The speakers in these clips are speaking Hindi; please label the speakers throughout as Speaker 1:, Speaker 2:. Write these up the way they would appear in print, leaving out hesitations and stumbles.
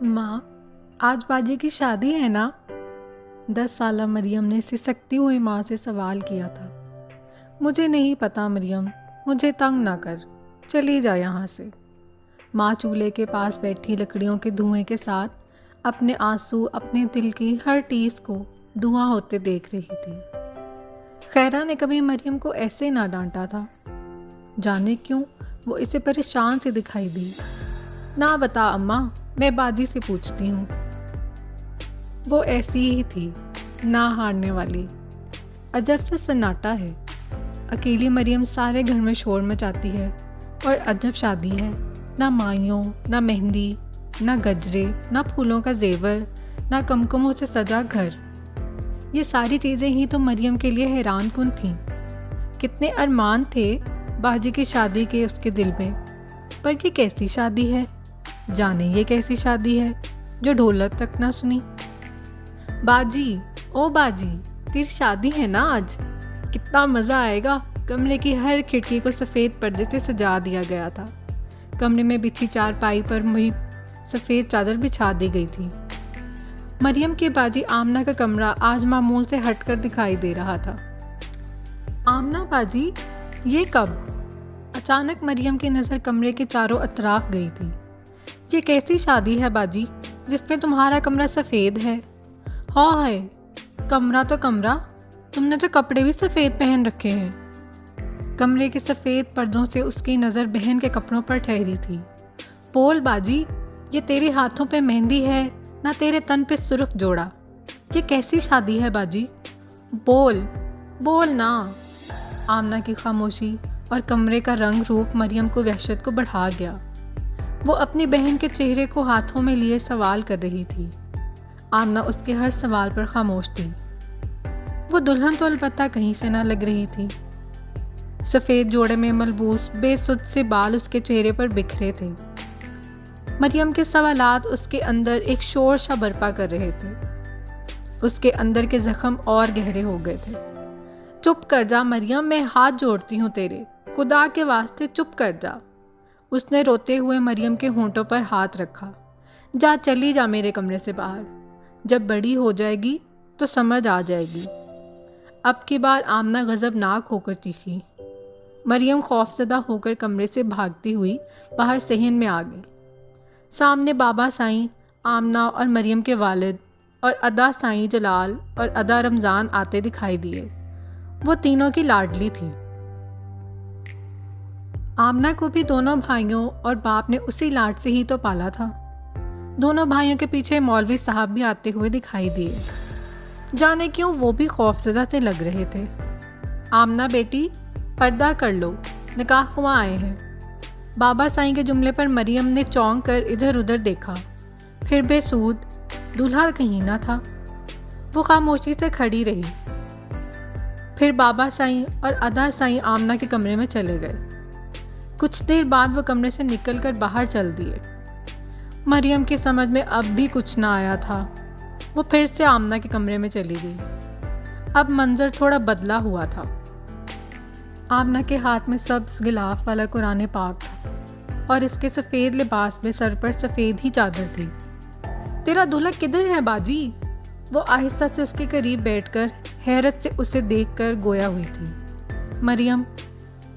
Speaker 1: माँ, आज बाजी की शादी है ना? 10 साला मरियम ने सिसकती हुई माँ से सवाल किया था। मुझे नहीं पता मरियम, मुझे तंग ना कर, चली जा यहाँ से। माँ चूल्हे के पास बैठी लकड़ियों के धुएं के साथ अपने आंसू, अपने दिल की हर टीस को धुआं होते देख रही थी। खैरा ने कभी मरियम को ऐसे ना डांटा था। जाने क्यों वो इसे परेशान सी दिखाई दी। ना बता अम्मा, मैं बाजी से पूछती हूँ। वो ऐसी ही थी, ना हारने वाली। अजब सा सन्नाटा है। अकेली मरियम सारे घर में शोर मचाती है। और अजब शादी है, ना माइयों, ना मेहंदी, ना गजरे, ना फूलों का जेवर, ना कमकमों से सजा घर। ये सारी चीज़ें ही तो मरियम के लिए हैरान कुन थीं। कितने अरमान थे बाजी की शादी के उसके दिल में। पर ये कैसी शादी है? जाने ये कैसी शादी है जो ढोलक तक ना सुनी। बाजी, ओ बाजी, तेरी शादी है ना आज? कितना मज़ा आएगा। कमरे की हर खिड़की को सफ़ेद पर्दे से सजा दिया गया था। कमरे में बिछी चारपाई पर भी सफ़ेद चादर बिछा दी गई थी। मरियम की बाजी आमना का कमरा आज मामूल से हटकर दिखाई दे रहा था। आमना बाजी, ये कब? अचानक मरियम की नज़र कमरे के चारों अतराफ गई थी। ये कैसी शादी है बाजी जिसमें तुम्हारा कमरा सफ़ेद है? हाँ है, कमरा तो कमरा, तुमने तो कपड़े भी सफ़ेद पहन रखे हैं। कमरे के सफ़ेद पर्दों से उसकी नज़र बहन के कपड़ों पर ठहरी थी। बोल बाजी, ये तेरे हाथों पे मेहंदी है ना तेरे तन पे सुर्ख जोड़ा? ये कैसी शादी है बाजी? बोल बोल ना। आमना की खामोशी और कमरे का रंग रूप मरियम को वहशत को बढ़ा गया। वो अपनी बहन के चेहरे को हाथों में लिए सवाल कर रही थी। आमना उसके हर सवाल पर खामोश थी। वो दुल्हन तो अलबत्ता कहीं से ना लग रही थी। सफ़ेद जोड़े में मलबूस बेसुध से बाल उसके चेहरे पर बिखरे थे। मरियम के सवालात उसके अंदर एक शोर सा बर्पा कर रहे थे। उसके अंदर के जख्म और गहरे हो गए थे। चुप कर जा मरियम, मैं हाथ जोड़ती हूँ तेरे, खुदा के वास्ते चुप कर जा। उसने रोते हुए मरियम के होंठों पर हाथ रखा। जा, चली जा मेरे कमरे से बाहर। जब बड़ी हो जाएगी तो समझ आ जाएगी। अब की बार आमना गज़बनाक होकर चीखी। मरियम खौफज़दा होकर कमरे से भागती हुई बाहर सहन में आ गई। सामने बाबा साईं, आमना और मरियम के वालिद और अदा साईं जलाल और अदा रमज़ान आते दिखाई दिए। वो तीनों की लाडली थी। आमना को भी दोनों भाइयों और बाप ने उसी लाड से ही तो पाला था। दोनों भाइयों के पीछे मौलवी साहब भी आते हुए दिखाई दिए। जाने क्यों वो भी खौफज़दा से लग रहे थे। आमना बेटी, पर्दा कर लो, निकाह खुआ आए हैं। बाबा साईं के जुमले पर मरियम ने चौंक कर इधर उधर देखा। फिर बेसूद, दूल्हा कहीं ना था। वो खामोशी से खड़ी रही। फिर बाबा साईं और अदा साईं आमना के कमरे में चले गए। कुछ देर बाद वो कमरे से निकलकर बाहर चल दिए। मरियम की समझ में अब भी कुछ ना आया था। वो फिर से आमना के कमरे में चली गई। अब मंजर थोड़ा बदला हुआ था। आमना के हाथ में सब्ज़ गिलाफ वाला कुरान पाक था और इसके सफ़ेद लिबास में सर पर सफ़ेद ही चादर थी। तेरा दूल्हा किधर है बाजी? वो आहिस्ता से उसके करीब बैठकर हैरत से उसे देखकर गोया हुई थी। मरियम,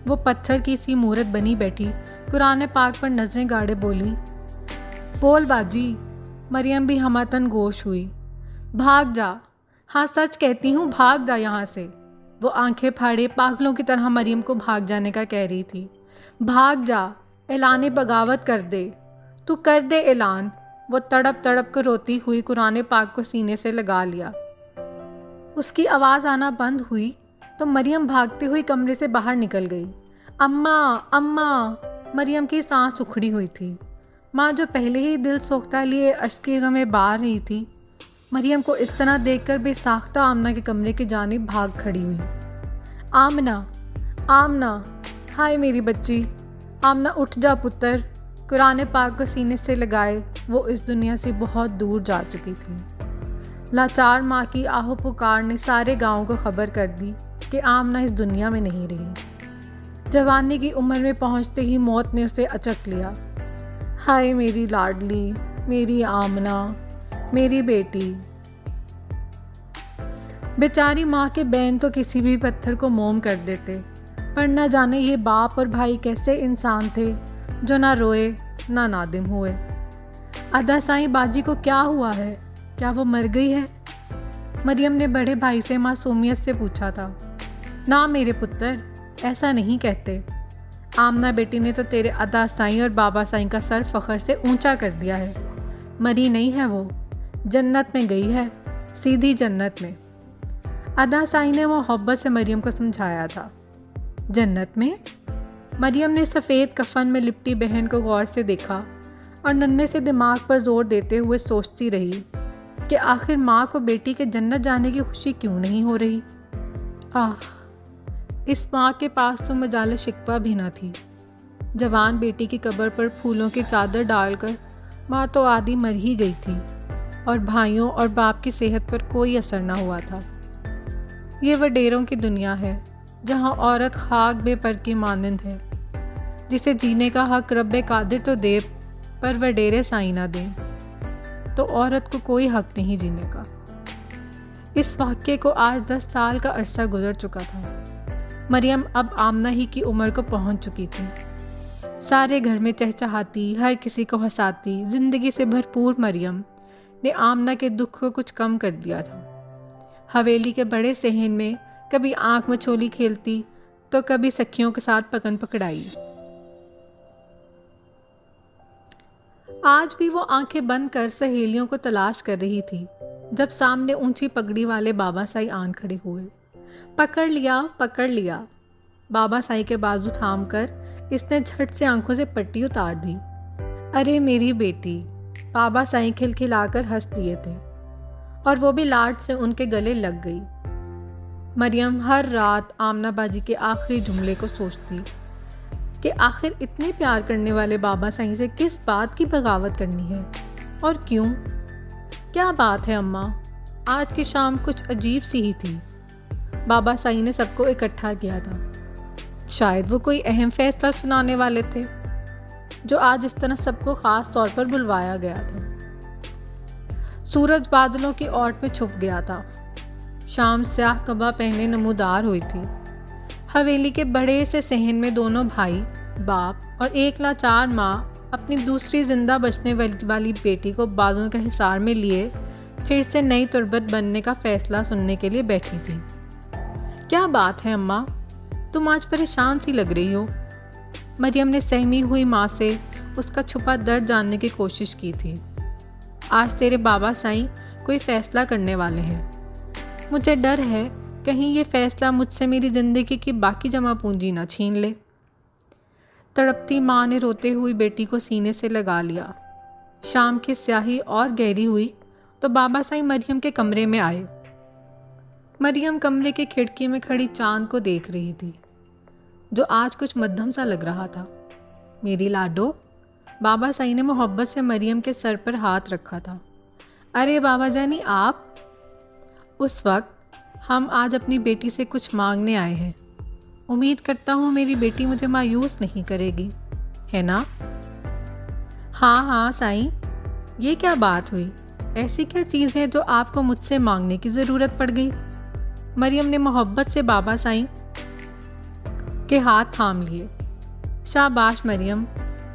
Speaker 1: वो पत्थर की सी मूरत बनी बैठी कुरान पाक पर नजरें गाड़े बोली, बोल बाजी। मरियम भी हमातन गोश हुई। भाग जा। हाँ सच कहती हूँ, भाग जा यहाँ से। वो आंखें फाड़े पागलों की तरह मरियम को भाग जाने का कह रही थी। भाग जा, ऐलान बगावत कर दे, तू कर दे ऐलान। वो तड़प तड़प कर रोती हुई कुरान पाक को सीने से लगा लिया। उसकी आवाज़ आना बंद हुई तो मरियम भागती हुई कमरे से बाहर निकल गई। अम्मा, अम्मा। मरियम की सांस उखड़ी हुई थी। माँ जो पहले ही दिल सोखता लिए अश्के गमे बार रही थी, मरियम को इस तरह देखकर बेसाख्ता आमना के कमरे की जानिब भाग खड़ी हुई। आमना, आमना, हाय मेरी बच्ची। आमना उठ जा पुत्र। कुरान पाक को सीने से लगाए वो इस दुनिया से बहुत दूर जा चुकी थी। लाचार माँ की आहो पुकार ने सारे गांव को खबर कर दी कि आमना इस दुनिया में नहीं रही। जवानी की उम्र में पहुंचते ही मौत ने उसे अचक लिया। हाय मेरी लाडली, मेरी आमना, मेरी बेटी। बेचारी माँ के बैन तो किसी भी पत्थर को मोम कर देते, पर न जाने ये बाप और भाई कैसे इंसान थे जो ना रोए ना नादिम हुए। अदा साईं बाजी को क्या हुआ है? क्या वो मर गई है? मरियम ने बड़े भाई से मासूमियत से पूछा था। ना मेरे पुत्र, ऐसा नहीं कहते। आमना बेटी ने तो तेरे अदा साईं और बाबा साईं का सर फख्र से ऊंचा कर दिया है। मरी नहीं है वो, जन्नत में गई है, सीधी जन्नत में। अदा साईं ने मोहब्बत से मरियम को समझाया था। जन्नत में? मरियम ने सफ़ेद कफन में लिपटी बहन को गौर से देखा और नन्हे से दिमाग पर जोर देते हुए सोचती रही कि आखिर माँ को बेटी के जन्नत जाने की खुशी क्यों नहीं हो रही। आह, इस माँ के पास तो मजाल शिकवा भी ना थी। जवान बेटी की कब्र पर फूलों की चादर डालकर माँ तो आधी मर ही गई थी और भाइयों और बाप की सेहत पर कोई असर ना हुआ था। ये वडेरों की दुनिया है जहाँ औरत खाक बेपर की मानंद है, जिसे जीने का हक रब्बे कादिर तो दे पर वडेरे साईं ना दें, तो औरत को कोई हक नहीं जीने का। इस वाक़ये को आज 10 साल का अरसा गुजर चुका था। मरियम अब आमना ही की उम्र को पहुंच चुकी थी। सारे घर में चहचहाती, हर किसी को हंसाती, जिंदगी से भरपूर मरियम ने आमना के दुख को कुछ कम कर दिया था। हवेली के बड़े सहन में कभी आंख मछोली खेलती तो कभी सखियों के साथ पकन पकड़ाई। आज भी वो आंखें बंद कर सहेलियों को तलाश कर रही थी जब सामने ऊंची पगड़ी वाले बाबा साईं आन खड़े हुए। पकड़ लिया, पकड़ लिया। बाबा साईं के बाजू थाम कर इसने झट से आंखों से पट्टी उतार दी। अरे मेरी बेटी, बाबा साईं खिलखिलाकर हंस दिए थे और वो भी लाड से उनके गले लग गई। मरियम हर रात आमना बाजी के आखिरी जुमले को सोचती कि आखिर इतने प्यार करने वाले बाबा साईं से किस बात की बगावत करनी है और क्यों। क्या बात है अम्मा, आज की शाम कुछ अजीब सी ही थी। बाबा साईं ने सबको इकट्ठा किया था। शायद वो कोई अहम फैसला सुनाने वाले थे जो आज इस तरह सबको ख़ास तौर पर बुलवाया गया था। सूरज बादलों की ओट में छुप गया था। शाम स्याह कबा पहने नमूदार हुई थी। हवेली के बड़े से सहन में दोनों भाई, बाप और एक लाचार माँ अपनी दूसरी जिंदा बचने वाली बेटी को बाजों के हिसार में लिए फिर से नई तुरबत बनने का फैसला सुनने के लिए बैठी थी। क्या बात है अम्मा, तुम आज परेशान सी लग रही हो। मरियम ने सहमी हुई माँ से उसका छुपा दर्द जानने की कोशिश की थी। आज तेरे बाबा साईं कोई फैसला करने वाले हैं। मुझे डर है कहीं ये फैसला मुझसे मेरी ज़िंदगी की बाकी जमा पूंजी ना छीन ले। तड़पती माँ ने रोते हुई बेटी को सीने से लगा लिया। शाम की स्याही और गहरी हुई तो बाबा साईं मरियम के कमरे में आए। मरियम कमरे की खिड़की में खड़ी चांद को देख रही थी जो आज कुछ मध्यम सा लग रहा था। मेरी लाडो, बाबा साईं ने मोहब्बत से मरियम के सर पर हाथ रखा था। अरे बाबा जानी आप। उस वक्त हम आज अपनी बेटी से कुछ मांगने आए हैं। उम्मीद करता हूँ मेरी बेटी मुझे मायूस नहीं करेगी, है ना? हाँ हाँ साईं, ये क्या बात हुई? ऐसी क्या चीज़ है जो आपको मुझसे मांगने की ज़रूरत पड़ गई? मरियम ने मोहब्बत से बाबा साईं के हाथ थाम लिए। शाबाश मरियम,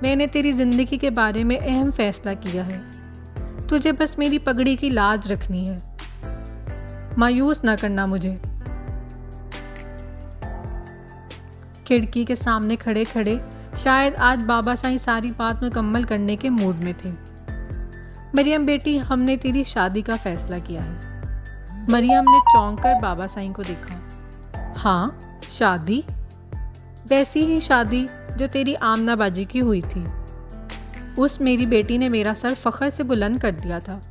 Speaker 1: मैंने तेरी ज़िंदगी के बारे में अहम फैसला किया है। तुझे बस मेरी पगड़ी की लाज रखनी है। मायूस ना करना मुझे। खिड़की के सामने खड़े खड़े शायद आज बाबा साईं सारी बात मुकम्मल करने के मूड में थे। मरियम बेटी, हमने तेरी शादी का फैसला किया है। मरियम ने चौंक कर बाबा साईं को देखा। हाँ, शादी? वैसी ही शादी जो तेरी आमना बाजी की हुई थी। उस मेरी बेटी ने मेरा सर फख्र से बुलंद कर दिया था।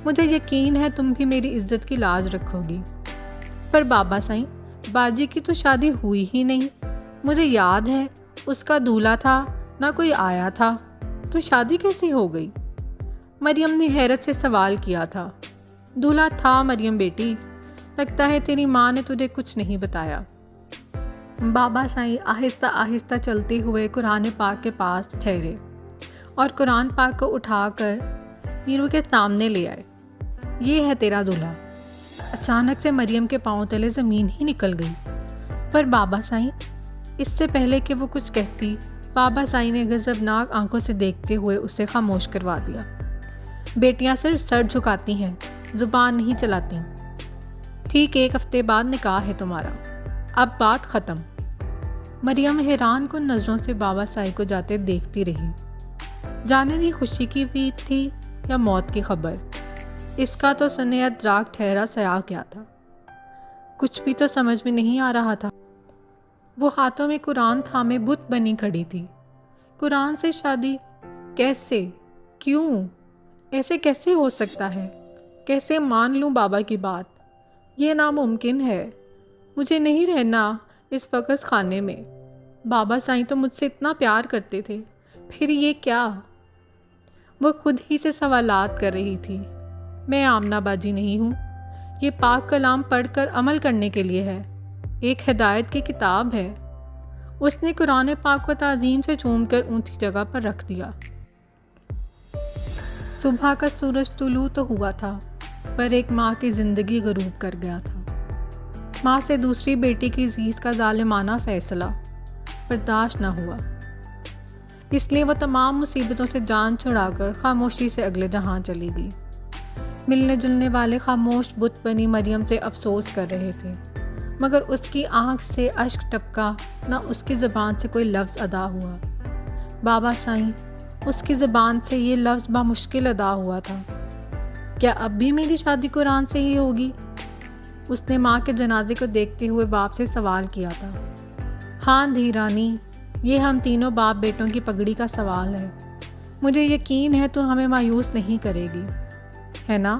Speaker 1: मुझे यकीन है तुम भी मेरी इज्जत की लाज रखोगी। पर बाबा साईं, बाजी की तो शादी हुई ही नहीं। मुझे याद है उसका दूल्हा था, ना कोई आया था, तो शादी कैसे हो गई? मरियम ने हैरत से सवाल किया था। दूल्हा था मरियम बेटी, लगता है तेरी माँ ने तुझे कुछ नहीं बताया। बाबा साईं आहिस्ता आहिस्ता चलते हुए कुरान पाक के पास ठहरे और कुरान पाक को उठाकर नीरू के सामने ले आए। ये है तेरा दूल्हा। अचानक से मरियम के पांव तले ज़मीन ही निकल गई। पर बाबा साईं, इससे पहले कि वो कुछ कहती, बाबा साईं ने गज़बनाक आंखों से देखते हुए उसे खामोश करवा दिया। बेटियां सिर्फ सर झुकाती हैं, ज़ुबान नहीं चलाती। ठीक 1 हफ्ते बाद निकाह है तुम्हारा, अब बात ख़त्म। मरियम हैरान कुन नज़रों से बाबा साईं को जाते देखती रही। जाने नहीं खुशी की वीत थी या मौत की खबर, इसका तो सने अदराक ठहरा सया क्या था। कुछ भी तो समझ में नहीं आ रहा था। वो हाथों में कुरान थामे बुत बनी खड़ी थी। कुरान से शादी कैसे, क्यों, ऐसे कैसे हो सकता है? कैसे मान लूँ बाबा की बात? ये नामुमकिन है। मुझे नहीं रहना इस वक़्त खाने में। बाबा साईं तो मुझसे इतना प्यार करते थे, फिर ये क्या? वो खुद ही से सवालात कर रही थी। मैं आमना बाजी नहीं हूँ। ये पाक कलाम पढ़कर अमल करने के लिए है, एक हिदायत की किताब है। उसने कुरान पाक को ताज़ीम से चूमकर ऊंची जगह पर रख दिया। सुबह का सूरज तुलू तो हुआ था, पर एक माँ की ज़िंदगी गरूब कर गया था। माँ से दूसरी बेटी की जीज़ का जालिमाना फ़ैसला बर्दाश्त न हुआ, इसलिए वह तमाम मुसीबतों से जान छुड़ाकर खामोशी से अगले जहां चली गई। मिलने जुलने वाले खामोश बुत बनी मरियम से अफसोस कर रहे थे, मगर उसकी आंख से अश्क टपका, न उसकी ज़बान से कोई लफ्ज़ अदा हुआ। बाबा साईं, उसकी ज़बान से ये लफ्ज़ बामुश्किल अदा हुआ था। क्या अब भी मेरी शादी कुरान से ही होगी? उसने माँ के जनाजे को देखते हुए बाप से सवाल किया था। हाँ धीरानी, ये हम तीनों बाप बेटों की पगड़ी का सवाल है। मुझे यकीन है तो हमें मायूस नहीं करेगी, है ना?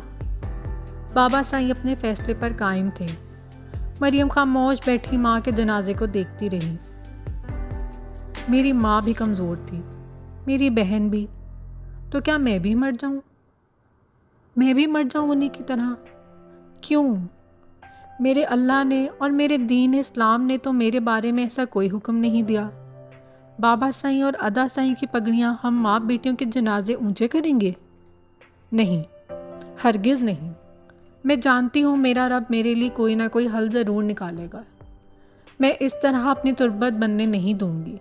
Speaker 1: बाबा साईं अपने फैसले पर कायम थे। मरियम खामोश बैठी माँ के जनाजे को देखती रही। मेरी माँ भी कमज़ोर थी, मेरी बहन भी, तो क्या मैं भी मर जाऊँ? मैं भी मर जाऊँ उन्हीं की तरह? क्यों? मेरे अल्लाह ने और मेरे दीन इस्लाम ने तो मेरे बारे में ऐसा कोई हुक्म नहीं दिया। बाबा साईं और अदा साईं की पगड़ियाँ हम माँ बेटियों के जनाजे ऊंचे करेंगे? नहीं, हरगिज़ नहीं। मैं जानती हूँ मेरा रब मेरे लिए कोई ना कोई हल ज़रूर निकालेगा। मैं इस तरह अपनी तुर्बत बनने नहीं दूंगी।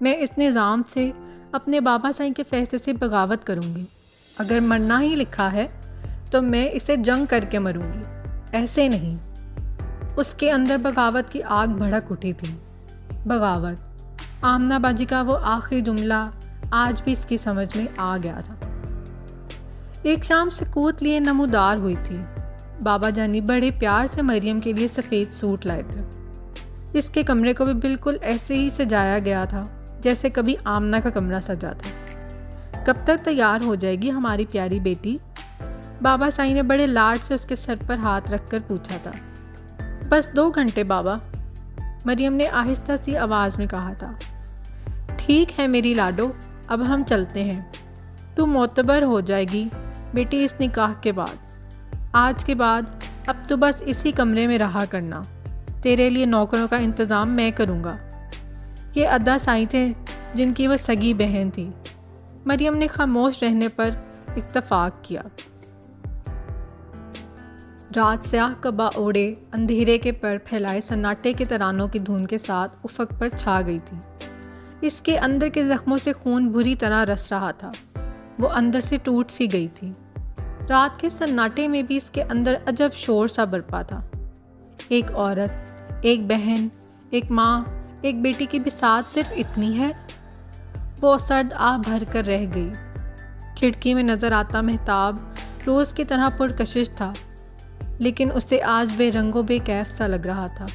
Speaker 1: मैं इस निज़ाम से, अपने बाबा साईं के फैसले से बगावत करूँगी। अगर मरना ही लिखा है तो मैं इसे जंग करके मरूँगी, ऐसे नहीं। उसके अंदर बगावत की आग भड़क उठी थी। बगावत, आमना बाजी का वो आखिरी जुमला आज भी इसकी समझ में आ गया था। एक शाम सकूत लिए नमूदार हुई थी। बाबा जानी बड़े प्यार से मरियम के लिए सफ़ेद सूट लाए थे। इसके कमरे को भी बिल्कुल ऐसे ही सजाया गया था जैसे कभी आमना का कमरा सजा था। कब तक तैयार हो जाएगी हमारी प्यारी बेटी? बाबा साईं ने बड़े लाड से उसके सर पर हाथ रखकर पूछा था। बस 2 घंटे बाबा, मरियम ने आहिस्ता सी आवाज़ में कहा था। ठीक है मेरी लाडो, अब हम चलते हैं। तू मोतबर हो जाएगी बेटी इस निकाह के बाद। आज के बाद अब तो बस इसी कमरे में रहा करना। तेरे लिए नौकरों का इंतज़ाम मैं करूँगा। ये अदा साईं थे जिनकी वह सगी बहन थी। मरियम ने खामोश रहने पर इत्तफाक किया। रात स्याह कबा ओढ़े अंधेरे के पर फैलाए सन्नाटे के तरानों की धुन के साथ उफक पर छा गई थी। इसके अंदर के जख्मों से खून बुरी तरह रस रहा था। वो अंदर से टूट सी गई थी। रात के सन्नाटे में भी इसके अंदर अजब शोर सा बरपा था। एक औरत, एक बहन, एक माँ, एक बेटी की बिसात सिर्फ इतनी है। वो सर्द आह भर कर रह गई। खिड़की में नज़र आता महताब रोज़ की तरह पुरकशिश था, लेकिन उसे आज बेरंगो बेकैफ सा लग रहा था।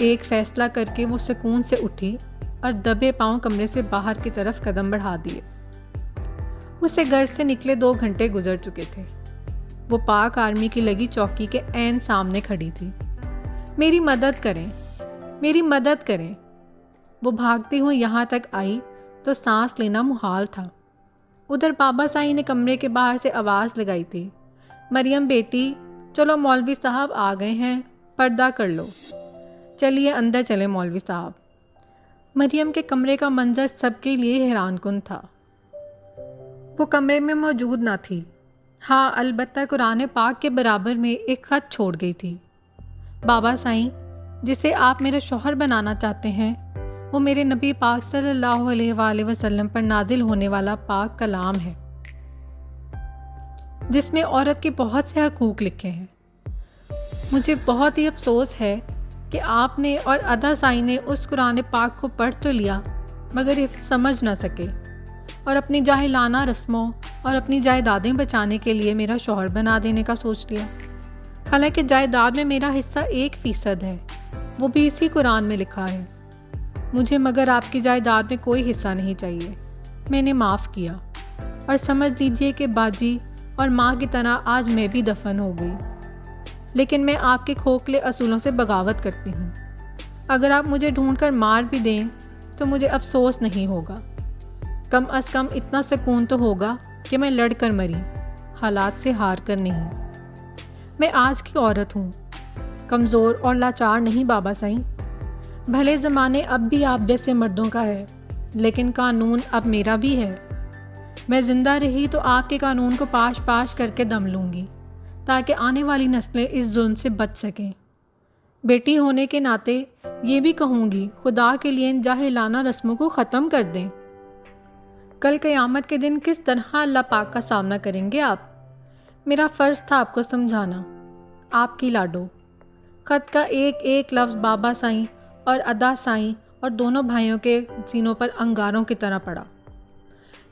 Speaker 1: एक फैसला करके वो सुकून से उठी और दबे पांव कमरे से बाहर की तरफ कदम बढ़ा दिए। उसे घर से निकले 2 घंटे गुजर चुके थे। वो पाक आर्मी की लगी चौकी के ऐन सामने खड़ी थी। मेरी मदद करें, मेरी मदद करें। वो भागती हुई यहाँ तक आई तो सांस लेना मुहाल था। उधर बाबा साईं ने कमरे के बाहर से आवाज़ लगाई थी। मरियम बेटी, चलो मौलवी साहब आ गए हैं, पर्दा कर लो। चलिए अंदर चले मौलवी साहब। मरियम के कमरे का मंजर सबके लिए हैरानकुन था। वो कमरे में मौजूद ना थी। हाँ, अलबत्ता कुरान पाक के बराबर में एक ख़त छोड़ गई थी। बाबा साईं, जिसे आप मेरा शौहर बनाना चाहते हैं, वो मेरे नबी पाक सल्लल्लाहु अलैहि वसल्लम पर नाजिल होने वाला पाक कलाम है, जिसमें औरत के बहुत से हकूक़ लिखे हैं। मुझे बहुत ही अफसोस है कि आपने और अदा साईं ने उस कुरान पाक को पढ़ तो लिया, मगर इसे समझ ना सके और अपनी जाहिलाना रस्मों और अपनी जायदादें बचाने के लिए मेरा शौहर बना देने का सोच लिया। हालांकि जायदाद में मेरा हिस्सा 1% है, वो भी इसी कुरान में लिखा है। मुझे मगर आपकी जायदाद में कोई हिस्सा नहीं चाहिए। मैंने माफ़ किया और समझ लीजिए कि बाजी और माँ की तरह आज मैं भी दफन हो गई। लेकिन मैं आपके खोखले असूलों से बगावत करती हूँ। अगर आप मुझे ढूंढकर मार भी दें तो मुझे अफसोस नहीं होगा। कम अज़ कम इतना सुकून तो होगा कि मैं लड़कर मरी, हालात से हार कर नहीं। मैं आज की औरत हूँ, कमज़ोर और लाचार नहीं बाबा साईं। भले ज़माने अब भी आप जैसे मर्दों का है, लेकिन कानून अब मेरा भी है। मैं ज़िंदा रही तो आपके कानून को पाश पाश करके दम लूँगी, ताकि आने वाली नस्लें इस जुल्म से बच सकें। बेटी होने के नाते ये भी कहूँगी, खुदा के लिए इन जाहिलाना रस्मों को ख़त्म कर दें। कल क़यामत के दिन किस तरह अल्लाह पाक का सामना करेंगे आप? मेरा फ़र्ज़ था आपको समझाना। आपकी लाडो। ख़त का एक एक लफ्ज़ बाबा साईं और अदा साईं और दोनों भाइयों के सीनों पर अंगारों की तरह पड़ा।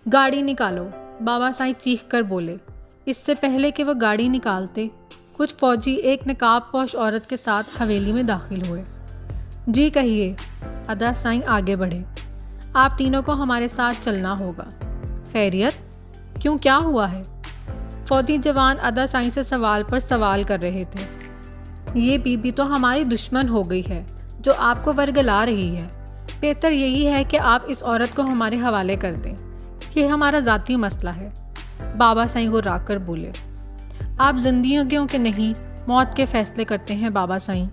Speaker 1: गाड़ी निकालो, बाबा साईं चीख कर बोले। इससे पहले कि वह गाड़ी निकालते, कुछ फ़ौजी एक नकाबपोश औरत के साथ हवेली में दाखिल हुए। जी कहिए। अदा साईं आगे बढ़े। आप तीनों को हमारे साथ चलना होगा। खैरियत? क्यों, क्या हुआ है? फौजी जवान अदा साईं से सवाल पर सवाल कर रहे थे। ये बीबी तो हमारी दुश्मन हो गई है, जो आपको वर्गला रही है। बेहतर यही है कि आप इस औरत को हमारे हवाले कर दें। ये हमारा ज़ाती मसला है। बाबा साईं को राग कर बोले। आप जिंदगियों के नहीं, मौत के फैसले करते हैं बाबा साईं।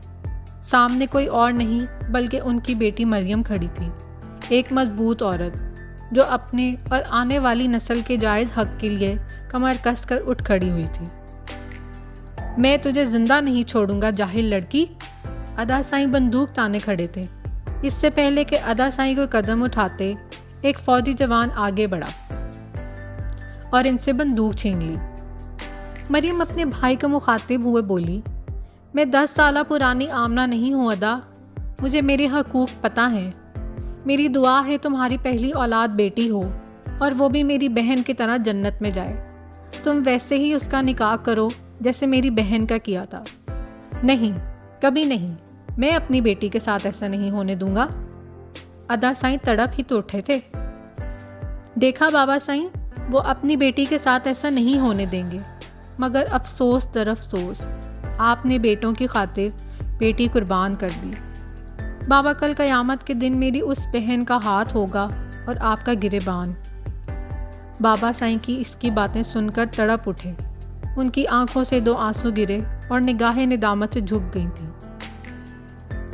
Speaker 1: सामने कोई और नहीं बल्कि उनकी बेटी मरियम खड़ी थी, एक मजबूत औरत जो अपने और आने वाली नस्ल के जायज़ हक के लिए कमर कस कर उठ खड़ी हुई थी। मैं तुझे जिंदा नहीं छोड़ूंगा जाहिल लड़की। अदा साईं बंदूक ताने खड़े थे। इससे पहले कि अदा साईं को कदम उठाते, एक फौजी जवान आगे बढ़ा और इनसे बंदूक छीन ली। मरियम अपने भाई को मुखातिब हुए बोली, मैं 10 साल पुरानी आमना नहीं हूँ अदा, मुझे मेरे हकूक़ पता हैं। मेरी दुआ है तुम्हारी पहली औलाद बेटी हो और वो भी मेरी बहन की तरह जन्नत में जाए। तुम वैसे ही उसका निकाह करो जैसे मेरी बहन का किया था। नहीं, कभी नहीं, मैं अपनी बेटी के साथ ऐसा नहीं होने दूंगा। अदा साईं तड़प ही तो उठे थे। देखा बाबा साईं, वो अपनी बेटी के साथ ऐसा नहीं होने देंगे, मगर अफसोस दर अफसोस आपने बेटों की खातिर बेटी कुर्बान कर दी। बाबा, कल क़यामत के दिन मेरी उस बहन का हाथ होगा और आपका गिरेबान। बाबा साईं की इसकी बातें सुनकर तड़प उठे। उनकी आंखों से 2 आंसू गिरे और निगाहें निदामत से झुक गई थीं।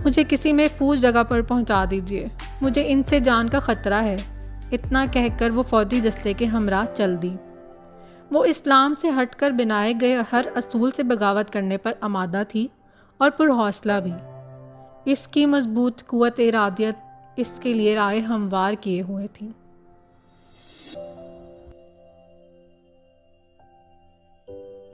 Speaker 1: मुझे किसी महफूज जगह पर पहुंचा दीजिए, मुझे इनसे जान का ख़तरा है। इतना कहकर वो फ़ौजी दस्ते के हमरा चल दी। वो इस्लाम से हटकर बनाए गए हर असूल से बगावत करने पर आमादा थी और पुरहौसला भी। इसकी मजबूत कुव्वत इरादियत इसके लिए राय हमवार किए हुए थी।